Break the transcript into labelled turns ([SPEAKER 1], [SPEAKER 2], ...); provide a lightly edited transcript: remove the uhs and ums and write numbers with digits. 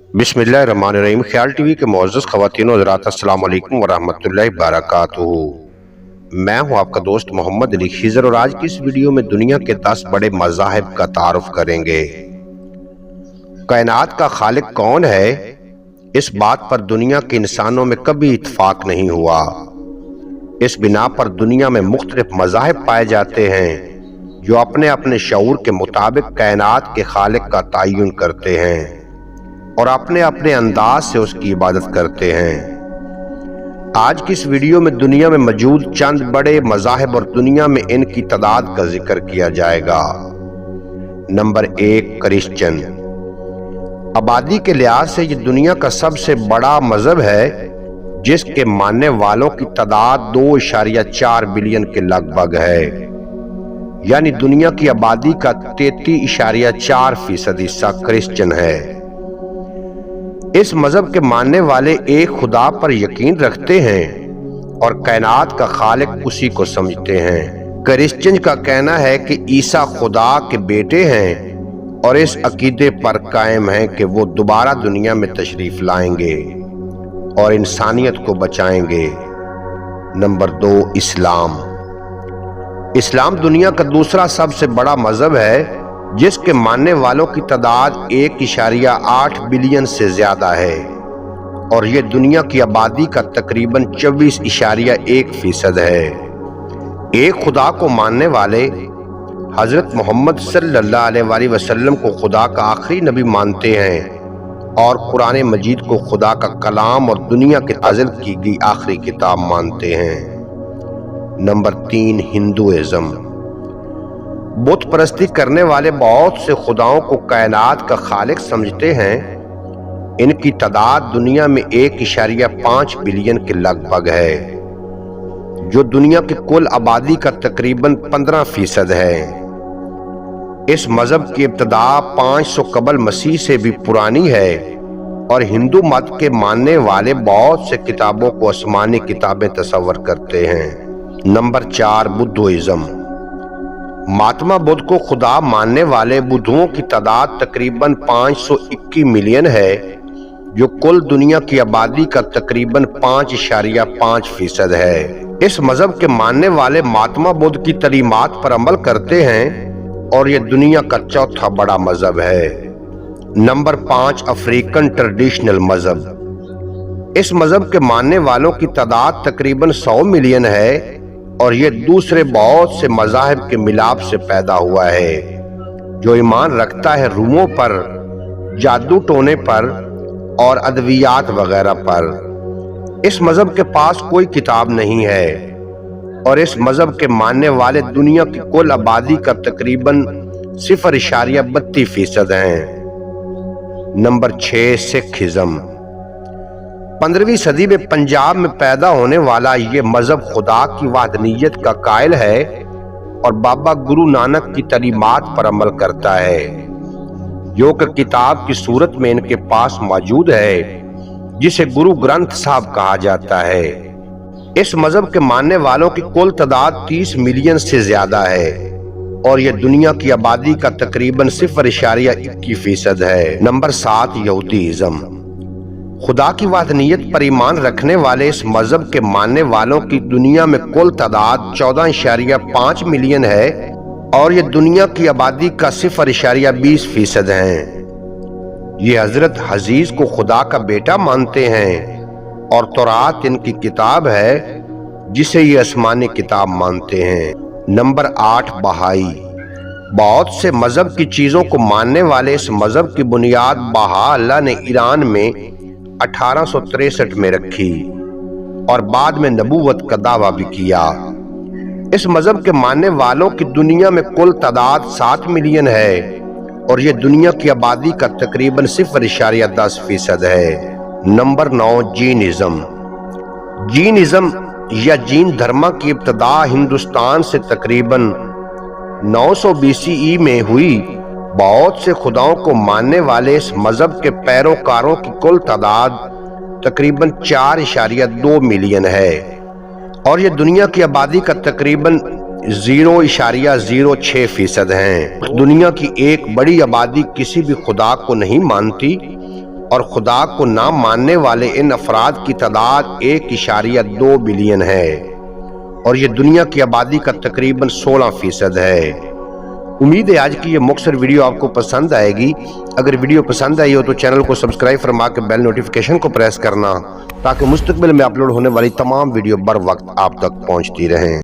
[SPEAKER 1] बिस्मिल्लाहिर्रहमानिर्रहीम। ख्याल टीवी के मुअज़्ज़ज़ ख़वातीन और हज़रात, अस्सलाम वालेकुम वरहमतुल्लाहि वबरकातुहू। मैं हूं आपका दोस्त मोहम्मद अली खिज़र और आज की इस वीडियो में दुनिया के 10 बड़े मज़ाहिब का तारुफ करेंगे। कायनात का खालिक कौन है, इस बात पर दुनिया के इंसानों में कभी इत्तेफाक नहीं हुआ। इस बिना पर दुनिया में मुख्तलिफ मज़ाहिब पाए जाते हैं जो अपने अपने शऊर के मुताबिक कायनात के खालिक का तयन करते हैं और अपने अपने अंदाज से उसकी इबादत करते हैं। आज की इस वीडियो में दुनिया में मौजूद चंद बड़े मज़ाहिब और दुनिया में इनकी तादाद का जिक्र किया जाएगा। Number 1, Christian. आबादी के लिहाज से ये दुनिया का सबसे बड़ा मजहब है, जिसके मानने वालों की तादाद 2.4 बिलियन के लगभग है, यानी दुनिया की आबादी का 33.4% हिस्सा क्रिश्चियन है। इस मजहब के मानने वाले एक खुदा पर यकीन रखते हैं और कायनात का खालिक उसी को समझते हैं। क्रिश्चियन का कहना है कि ईसा खुदा के बेटे हैं और इस अकीदे पर कायम हैं कि वो दोबारा दुनिया में तशरीफ लाएंगे और इंसानियत को बचाएंगे। नंबर 2, इस्लाम। इस्लाम दुनिया का दूसरा सबसे बड़ा मजहब है, जिसके मानने वालों की तादाद 1.8 बिलियन से ज्यादा है और ये दुनिया की आबादी का तकरीबन 24.1% है। एक खुदा को मानने वाले हजरत मोहम्मद सल्लल्लाहु अलैहि वसल्लम को खुदा का आखिरी नबी मानते हैं और कुरान मजीद को खुदा का कलाम और दुनिया के नाज़िल की गई आखिरी किताब मानते हैं। Number 3, Hinduism. बुत परस्ती करने वाले बहुत से खुदाओं को कायनात का खालिक समझते हैं। इनकी तादाद दुनिया में 1.5 बिलियन के लगभग है, जो दुनिया की कुल आबादी का तकरीबन 15% है। इस मजहब की इब्तिदा 500 कबल मसीह से भी पुरानी है और हिंदू मत के मानने वाले बहुत से किताबों को आसमानी किताबें तस्वर करते हैं। Number 4, Buddhism. महात्मा बुद्ध को खुदा मानने वाले बुद्धुओं की तादाद तकरीबन 521 मिलियन है, जो कुल दुनिया की आबादी का तकरीबन 5.5% है। इस मजहब के मानने वाले महात्मा बुद्ध की तलीमात पर अमल करते हैं और ये दुनिया का चौथा बड़ा मजहब है। नंबर 5, अफ्रीकन ट्रेडिशनल मजहब। इस मजहब के मानने वालों की तादाद तकरीबन 100 मिलियन है और ये दूसरे बहुत से मज़ाहिब के मिलाप से पैदा हुआ है, जो ईमान रखता है रूहों पर, जादू टोने पर और अद्वियात वगैरह पर। इस मजहब के पास कोई किताब नहीं है और इस मजहब के मानने वाले दुनिया की कुल आबादी का तकरीबन 0.32% हैं। Number 6, Sikhism. 15वीं सदी में पंजाब में पैदा होने वाला ये मजहब खुदा की वहदनीयत का कायल है और बाबा गुरु नानक की तलीमात पर अमल करता है, जो कि किताब की सूरत में इनके पास मौजूद है, जिसे गुरु ग्रंथ साहब कहा जाता है। इस मजहब के मानने वालों की कुल तादाद 30 मिलियन से ज्यादा है और यह दुनिया की आबादी का तकरीबन 0.21% है। नंबर 7, यहूदीज़म। खुदा की वहदनीयत पर ईमान रखने वाले इस मजहब के मानने वालों की दुनिया में कुल तादाद 14.5 मिलियन है और ये दुनिया की आबादी का 0.20% है। ये हजरत हजीज को खुदा का बेटा मानते हैं और तौरात इनकी किताब है, जिसे ये आसमानी किताब मानते हैं। नंबर 8, बहाई। बहुत से मजहब की चीजों को मानने वाले इस मजहब की बुनियाद बहा अल्लाह ने ईरान में 1863 में रखी और बाद में नबूवत का दावा भी किया। इस मजहब के मानने वालों की दुनिया में कुल तादाद 7 मिलियन है और ये दुनिया की आबादी का तकरीबन 0.10% है। नंबर 9, जीनिज्म। जीनिज्म या जीन धर्म की इब्तिदा हिंदुस्तान से तकरीबन 900 BCE में हुई। बहुत से खुदाओं को मानने वाले इस मजहब के पैरोकारों की कुल तादाद तकरीबन 4.2 मिलियन है और ये दुनिया की आबादी का तकरीबन 0.06% हैं। दुनिया की एक बड़ी आबादी किसी भी खुदा को नहीं मानती اور خدا کو نہ ماننے والے ان افراد کی تعداد 1.2 بلین ہے اور یہ دنیا کی آبادی کا تقریباً 16% ہے۔ امید ہے آج کی یہ مختصر ویڈیو آپ کو پسند آئے گی۔ اگر ویڈیو پسند آئی ہو تو چینل کو سبسکرائب فرما کے بیل نوٹیفیکیشن کو پریس کرنا تاکہ مستقبل میں اپلوڈ ہونے والی تمام ویڈیو بر وقت آپ تک پہنچتی رہیں۔